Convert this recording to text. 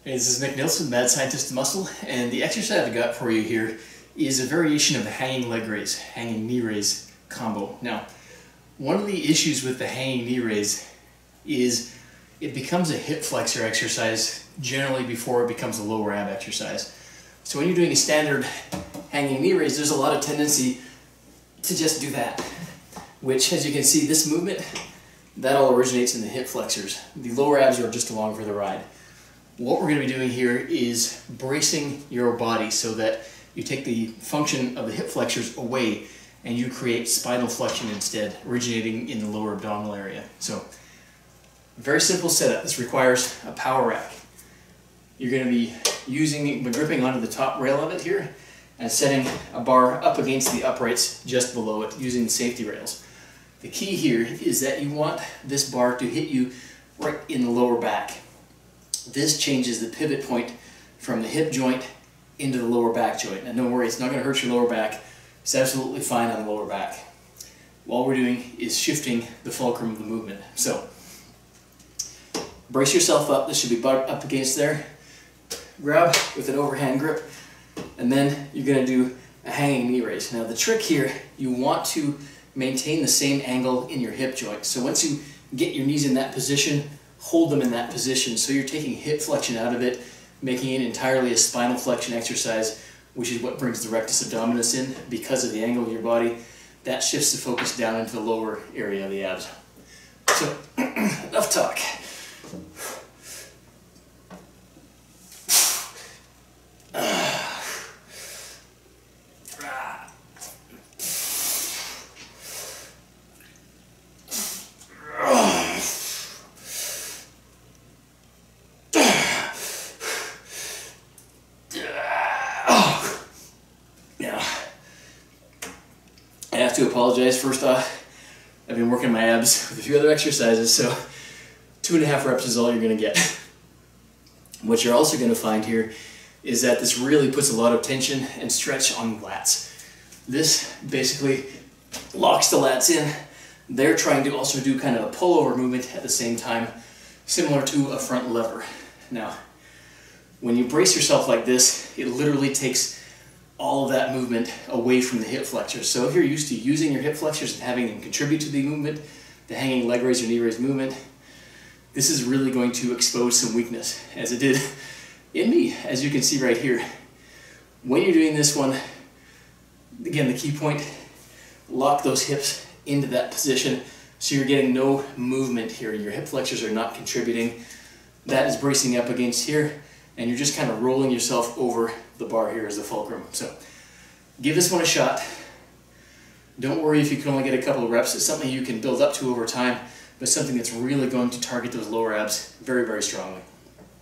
Hey, this is Nick Nilsson, Mad Scientist of Muscle, and the exercise I've got for you here is a variation of the hanging leg raise, hanging knee raise combo. Now, one of the issues with the hanging knee raise is it becomes a hip flexor exercise generally before it becomes a lower ab exercise. So when you're doing a standard hanging knee raise, there's a lot of tendency to just do that, which, as you can see, this movement, that all originates in the hip flexors. The lower abs are just along for the ride. What we're going to be doing here is bracing your body so that you take the function of the hip flexors away and you create spinal flexion instead, originating in the lower abdominal area. So, very simple setup. This requires a power rack. You're going to be gripping onto the top rail of it here and setting a bar up against the uprights just below it using the safety rails. The key here is that you want this bar to hit you right in the lower back. This changes the pivot point from the hip joint into the lower back joint. And don't worry, it's not going to hurt your lower back. It's absolutely fine on the lower back. All we're doing is shifting the fulcrum of the movement. So, brace yourself up. This should be butt up against there. Grab with an overhand grip. And then you're going to do a hanging knee raise. Now the trick here, you want to maintain the same angle in your hip joint. So once you get your knees in that position, hold them in that position. So you're taking hip flexion out of it, making it entirely a spinal flexion exercise, which is what brings the rectus abdominis in because of the angle of your body. That shifts the focus down into the lower area of the abs. So, enough talk. I have to apologize. First off, I've been working my abs with a few other exercises, so 2.5 reps is all you're going to get. What you're also going to find here is that this really puts a lot of tension and stretch on the lats. This basically locks the lats in. They're trying to also do kind of a pullover movement at the same time, similar to a front lever. Now, when you brace yourself like this, it literally takes all of that movement away from the hip flexors. So if you're used to using your hip flexors and having them contribute to the movement, the hanging leg raise or knee raise movement, this is really going to expose some weakness, as it did in me, as you can see right here. When you're doing this one, again, the key point, lock those hips into that position so you're getting no movement here. Your hip flexors are not contributing. That is bracing up against here, and you're just kind of rolling yourself over the bar here as the fulcrum. So give this one a shot. Don't worry if you can only get a couple of reps. It's something you can build up to over time, but something that's really going to target those lower abs very, very strongly.